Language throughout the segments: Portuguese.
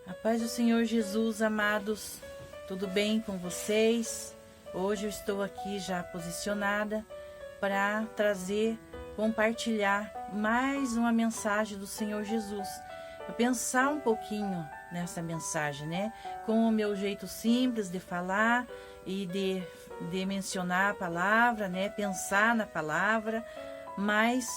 A paz do Senhor Jesus, amados, tudo bem com vocês? Hoje eu estou aqui já posicionada para compartilhar mais uma mensagem do Senhor Jesus. Eu pensar um pouquinho nessa mensagem, né? Com o meu jeito simples de falar e de mencionar a palavra, né? Pensar na palavra, mas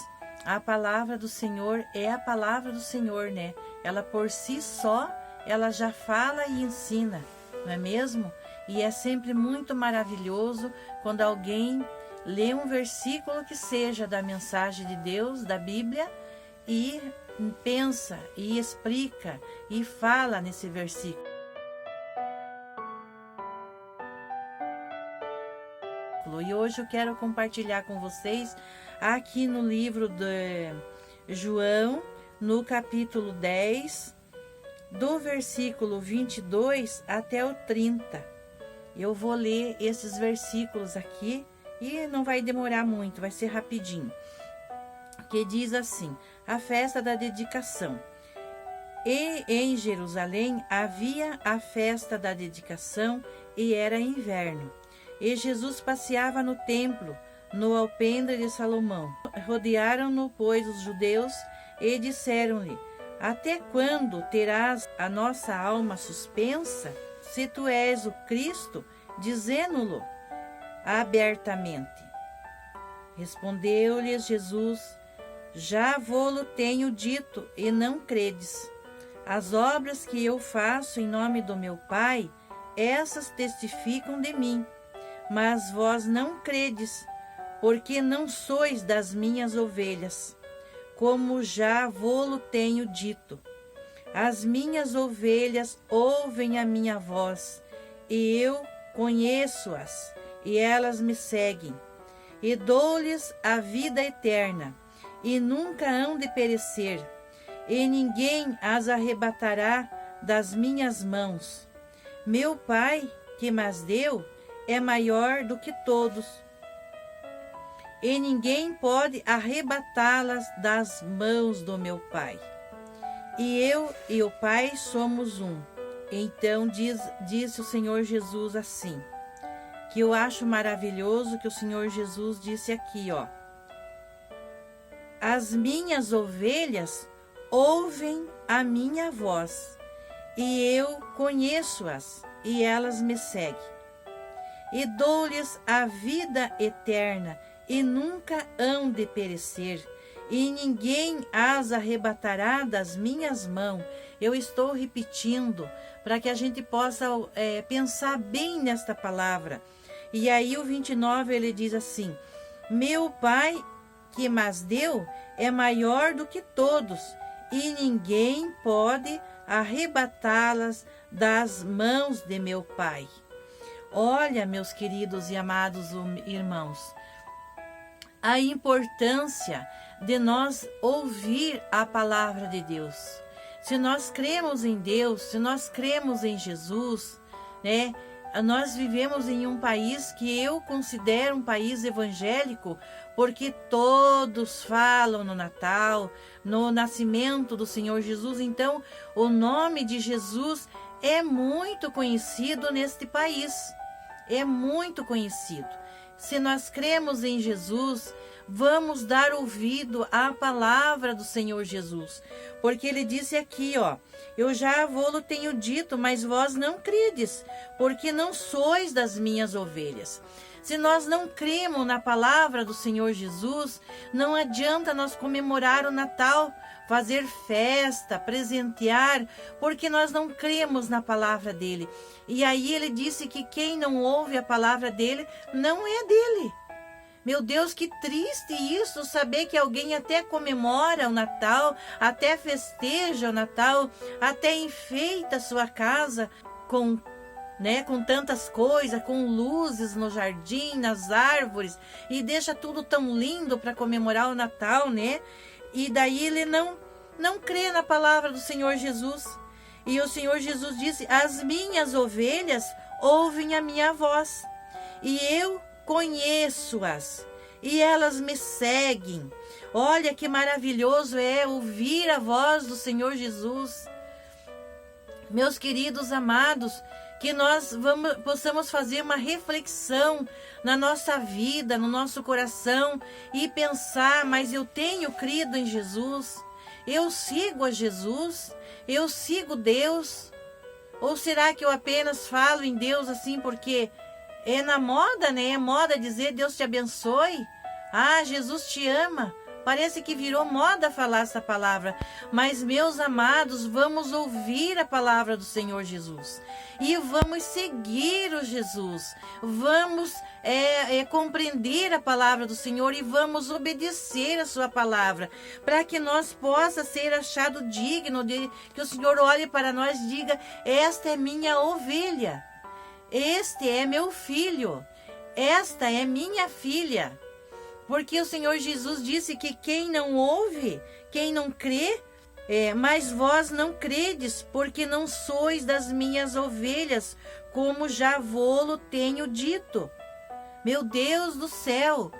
a palavra do Senhor é a palavra do Senhor, né? Ela por si só, ela já fala e ensina, não é mesmo? E é sempre muito maravilhoso quando alguém lê um versículo que seja da mensagem de Deus, da Bíblia, e pensa, e explica, e fala nesse versículo. E hoje eu quero compartilhar com vocês aqui no livro de João, no capítulo 10, do versículo 22 até o 30. Eu vou ler esses versículos aqui e não vai demorar muito, vai ser rapidinho. Que diz assim: a festa da dedicação. E em Jerusalém havia a festa da dedicação e era inverno. E Jesus passeava no templo, no alpendre de Salomão. Rodearam-no, pois, os judeus e disseram-lhe: até quando terás a nossa alma suspensa? Se tu és o Cristo, dizendo-lo abertamente. Respondeu-lhes Jesus: já vô-lo tenho dito, e não credes. As obras que eu faço em nome do meu Pai, essas testificam de mim, mas vós não credes, porque não sois das minhas ovelhas. Como já vô-lo tenho dito, as minhas ovelhas ouvem a minha voz, e eu conheço-as, e elas me seguem. E dou-lhes a vida eterna, e nunca hão de perecer, e ninguém as arrebatará das minhas mãos. Meu Pai, que mas deu, é maior do que todos, e ninguém pode arrebatá-las das mãos do meu Pai. E eu e o Pai somos um. Então disse o Senhor Jesus assim, que eu acho maravilhoso que o Senhor Jesus disse aqui, ó: as minhas ovelhas ouvem a minha voz, e eu conheço-as, e elas me seguem. E dou-lhes a vida eterna, e nunca hão de perecer, e ninguém as arrebatará das minhas mãos. Eu estou repetindo para que a gente possa pensar bem nesta palavra. E aí o 29 ele diz assim: meu Pai que mas deu é maior do que todos, e ninguém pode arrebatá-las das mãos de meu Pai. Olha, meus queridos e amados irmãos, a importância de nós ouvir a palavra de Deus. Se nós cremos em Deus, se nós cremos em Jesus, né? Nós vivemos em um país que eu considero um país evangélico, porque todos falam no Natal, no nascimento do Senhor Jesus. Então, o nome de Jesus é muito conhecido neste país, é muito conhecido. Se nós cremos em Jesus, vamos dar ouvido à palavra do Senhor Jesus, porque ele disse aqui, ó: eu já vô-lo tenho dito, mas vós não credes, porque não sois das minhas ovelhas. Se nós não cremos na palavra do Senhor Jesus, não adianta nós comemorar o Natal, fazer festa, presentear, porque nós não cremos na palavra dele. E aí ele disse que quem não ouve a palavra dele não é dele. Meu Deus, que triste isso, saber que alguém até comemora o Natal, até festeja o Natal, até enfeita a sua casa com tantas coisas, com luzes no jardim, nas árvores, e deixa tudo tão lindo para comemorar o Natal, né? E daí ele não crê na palavra do Senhor Jesus. E o Senhor Jesus disse: as minhas ovelhas ouvem a minha voz, e eu conheço-as, e elas me seguem. Olha que maravilhoso é ouvir a voz do Senhor Jesus. Meus queridos amados, que nós possamos fazer uma reflexão na nossa vida, no nosso coração e pensar, mas eu tenho crido em Jesus? Eu sigo a Jesus? Eu sigo Deus? Ou será que eu apenas falo em Deus assim porque é na moda, né? É moda dizer Deus te abençoe. Ah, Jesus te ama. Parece que virou moda falar essa palavra. Mas, meus amados, vamos ouvir a palavra do Senhor Jesus. E vamos seguir o Jesus. Vamos compreender a palavra do Senhor e vamos obedecer a sua palavra. Para que nós possa ser achado digno de que o Senhor olhe para nós e diga: esta é minha ovelha. Este é meu filho. Esta é minha filha. Porque o Senhor Jesus disse que quem não ouve, quem não crê, mas vós não credes, porque não sois das minhas ovelhas, como já vô-lo tenho dito. Meu Deus do céu!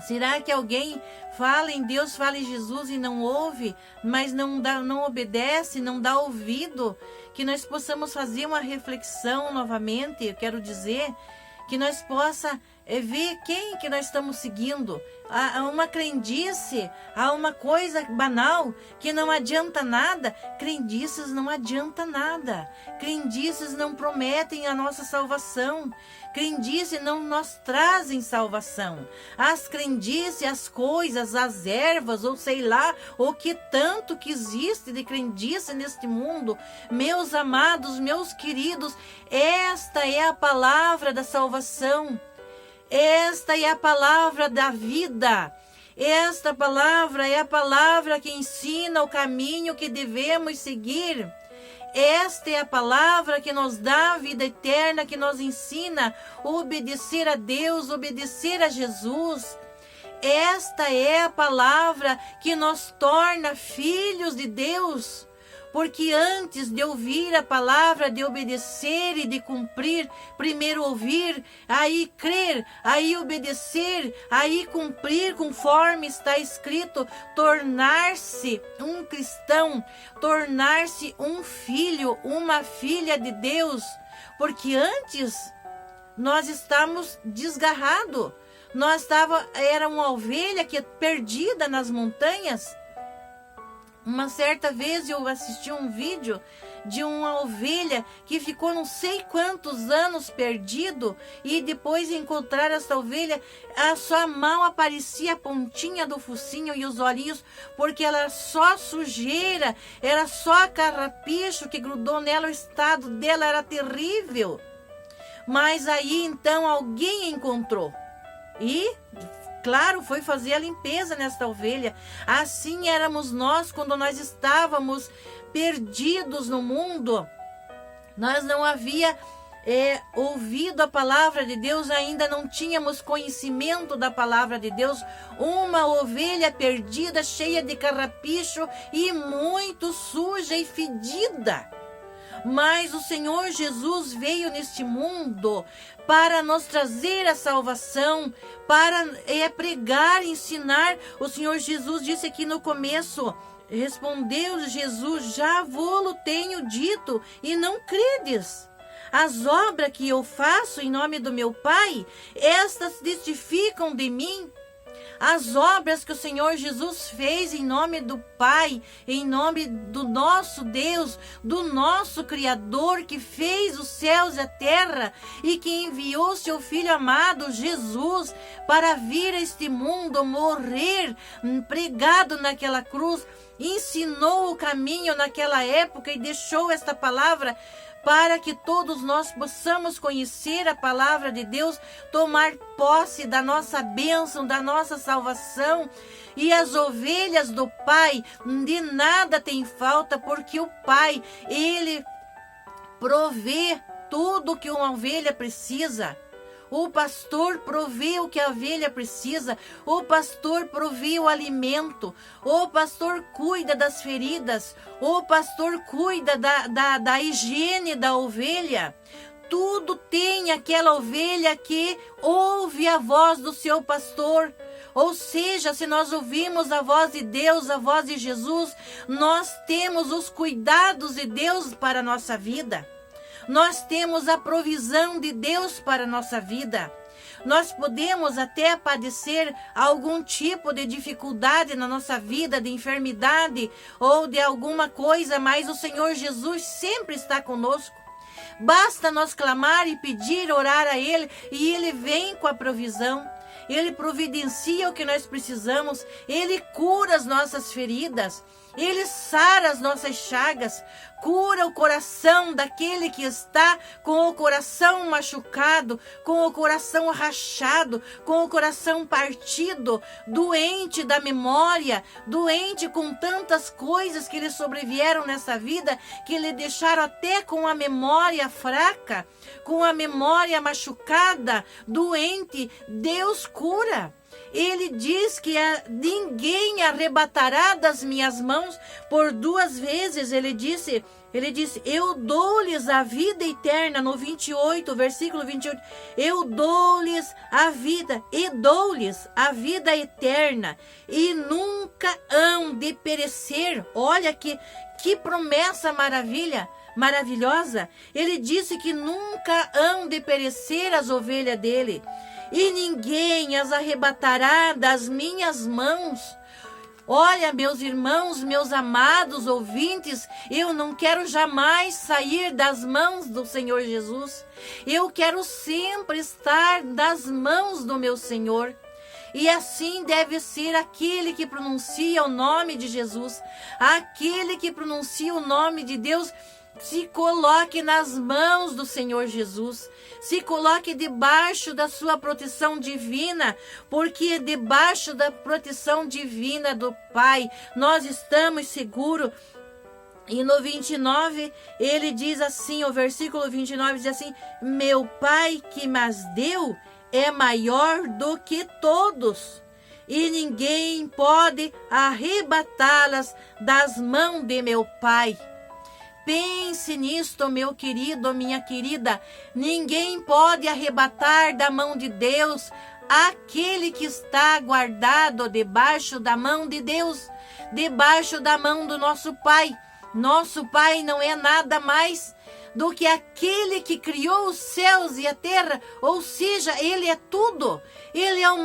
Será que alguém fala em Deus, fala em Jesus e não ouve, mas não obedece, não dá ouvido? Que nós possamos fazer uma reflexão novamente, eu quero dizer, que nós possa ver quem que nós estamos seguindo. Há uma crendice, há uma coisa banal que não adianta nada. Crendices não adianta nada. Crendices não prometem a nossa salvação. Crendices não nos trazem salvação. As crendices, as coisas, as ervas, ou sei lá, o que tanto que existe de crendice neste mundo. Meus amados, meus queridos, esta é a palavra da salvação. Esta é a palavra da vida. Esta palavra é a palavra que ensina o caminho que devemos seguir. Esta é a palavra que nos dá a vida eterna, que nos ensina a obedecer a Deus, obedecer a Jesus. Esta é a palavra que nos torna filhos de Deus. Porque antes de ouvir a palavra, de obedecer e de cumprir, primeiro ouvir, aí crer, aí obedecer, aí cumprir conforme está escrito, tornar-se um cristão, tornar-se um filho, uma filha de Deus. Porque antes nós estávamos desgarrados, era uma ovelha que perdida nas montanhas. Uma certa vez eu assisti um vídeo de uma ovelha que ficou não sei quantos anos perdido e depois de encontrar essa ovelha, a sua mão aparecia a pontinha do focinho e os olhinhos, porque ela era só sujeira, era só carrapicho que grudou nela, o estado dela era terrível. Mas aí então alguém encontrou e... claro, foi fazer a limpeza nesta ovelha. Assim éramos nós quando nós estávamos perdidos no mundo. Nós não havia ouvido a palavra de Deus, ainda não tínhamos conhecimento da palavra de Deus. Uma ovelha perdida, cheia de carrapicho e muito suja e fedida. Mas o Senhor Jesus veio neste mundo para nos trazer a salvação, para pregar, ensinar. O Senhor Jesus disse aqui no começo, respondeu Jesus: já vô-lo tenho dito e não credes. As obras que eu faço em nome do meu Pai, estas testificam de mim. As obras que o Senhor Jesus fez em nome do Pai, em nome do nosso Deus, do nosso Criador, que fez os céus e a terra e que enviou seu Filho amado, Jesus, para vir a este mundo, morrer, pregado naquela cruz, ensinou o caminho naquela época e deixou esta palavra para que todos nós possamos conhecer a palavra de Deus, tomar posse da nossa bênção, da nossa salvação. E as ovelhas do Pai de nada tem falta, porque o Pai, Ele provê tudo que uma ovelha precisa. O pastor provê o que a ovelha precisa. O pastor provê o alimento. O pastor cuida das feridas. O pastor cuida da higiene da ovelha. Tudo tem aquela ovelha que ouve a voz do seu pastor. Ou seja, se nós ouvimos a voz de Deus, a voz de Jesus, nós temos os cuidados de Deus para a nossa vida. Nós temos a provisão de Deus para a nossa vida. Nós podemos até padecer algum tipo de dificuldade na nossa vida, de enfermidade ou de alguma coisa, mas o Senhor Jesus sempre está conosco. Basta nós clamar e pedir, orar a Ele, e Ele vem com a provisão. Ele providencia o que nós precisamos. Ele cura as nossas feridas. Ele sara as nossas chagas, cura o coração daquele que está com o coração machucado, com o coração rachado, com o coração partido, doente da memória, doente com tantas coisas que lhe sobrevieram nessa vida, que lhe deixaram até com a memória fraca, com a memória machucada, doente. Deus cura. Ele diz que ninguém arrebatará das minhas mãos. Por 2 vezes ele disse, eu dou-lhes a vida eterna, no 28, versículo 28, eu dou-lhes a vida, e dou-lhes a vida eterna, e nunca hão de perecer. Olha que promessa maravilhosa. Ele disse que nunca hão de perecer as ovelhas dele, e ninguém as arrebatará das minhas mãos. Olha, meus irmãos, meus amados ouvintes, eu não quero jamais sair das mãos do Senhor Jesus. Eu quero sempre estar nas mãos do meu Senhor. E assim deve ser aquele que pronuncia o nome de Jesus, aquele que pronuncia o nome de Deus. Se coloque nas mãos do Senhor Jesus, se coloque debaixo da sua proteção divina, porque debaixo da proteção divina do Pai, nós estamos seguros. E no 29, ele diz assim, o versículo 29 diz assim, meu Pai que mas deu é maior do que todos, e ninguém pode arrebatá-las das mãos de meu Pai. Pense nisto, meu querido, minha querida. Ninguém pode arrebatar da mão de Deus aquele que está guardado debaixo da mão de Deus, debaixo da mão do nosso Pai. Nosso Pai não é nada mais do que aquele que criou os céus e a terra, ou seja, Ele é tudo. Ele é o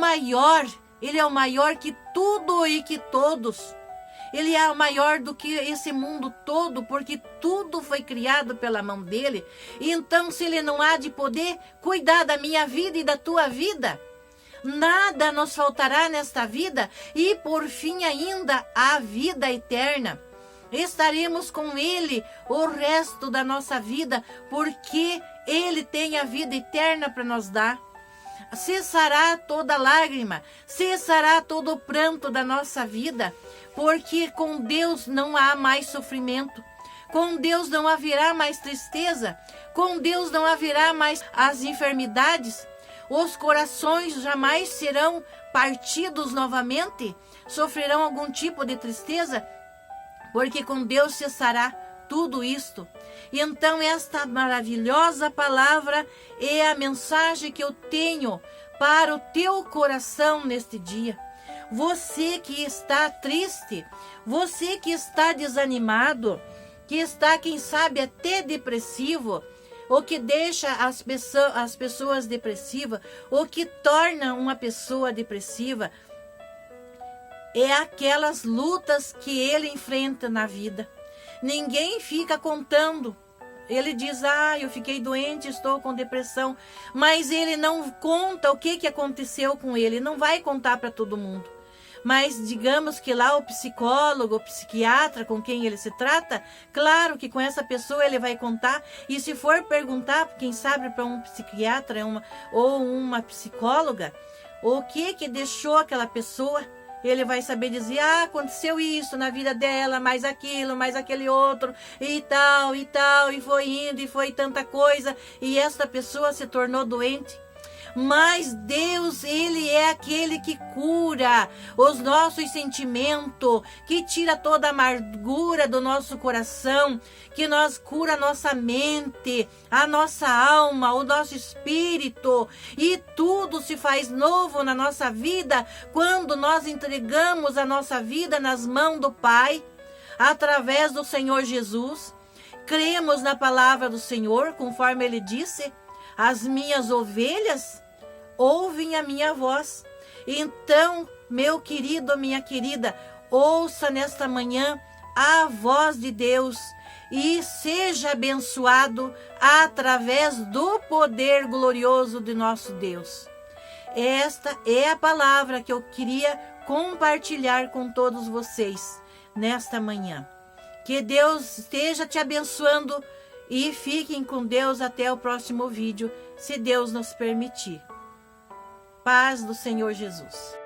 maior que tudo e que todos. Ele é maior do que esse mundo todo, porque tudo foi criado pela mão dele. E então, se ele não há de poder cuidar da minha vida e da tua vida, nada nos faltará nesta vida. E por fim ainda, a vida eterna. Estaremos com ele o resto da nossa vida, porque ele tem a vida eterna para nos dar. Cessará toda lágrima, cessará todo o pranto da nossa vida, porque com Deus não há mais sofrimento, com Deus não haverá mais tristeza, com Deus não haverá mais as enfermidades, os corações jamais serão partidos novamente, sofrerão algum tipo de tristeza, porque com Deus cessará tudo isto. E então esta maravilhosa palavra é a mensagem que eu tenho para o teu coração neste dia. Você que está triste, você que está desanimado, que está, quem sabe, até depressivo, ou que deixa as pessoas depressivas, ou que torna uma pessoa depressiva, é aquelas lutas que ele enfrenta na vida. Ninguém fica contando. Ele diz, eu fiquei doente, estou com depressão. Mas ele não conta o que aconteceu com ele. Não vai contar para todo mundo. Mas digamos que lá o psicólogo, o psiquiatra com quem ele se trata, claro que com essa pessoa ele vai contar. E se for perguntar, quem sabe, para um psiquiatra ou uma psicóloga, o que deixou aquela pessoa, ele vai saber dizer, aconteceu isso na vida dela, mais aquilo, mais aquele outro, e tal, e foi indo, e foi tanta coisa, e esta pessoa se tornou doente. mas Deus, Ele é aquele que cura os nossos sentimentos, que tira toda a amargura do nosso coração, que cura a nossa mente, a nossa alma, o nosso espírito, e tudo se faz novo na nossa vida quando nós entregamos a nossa vida nas mãos do Pai, através do Senhor Jesus. Cremos na palavra do Senhor, conforme Ele disse: as minhas ovelhas ouvem a minha voz. Então, meu querido, minha querida, ouça nesta manhã a voz de Deus e seja abençoado através do poder glorioso de nosso Deus. Esta é a palavra que eu queria compartilhar com todos vocês nesta manhã. Que Deus esteja te abençoando e fiquem com Deus até o próximo vídeo, se Deus nos permitir. Paz do Senhor Jesus.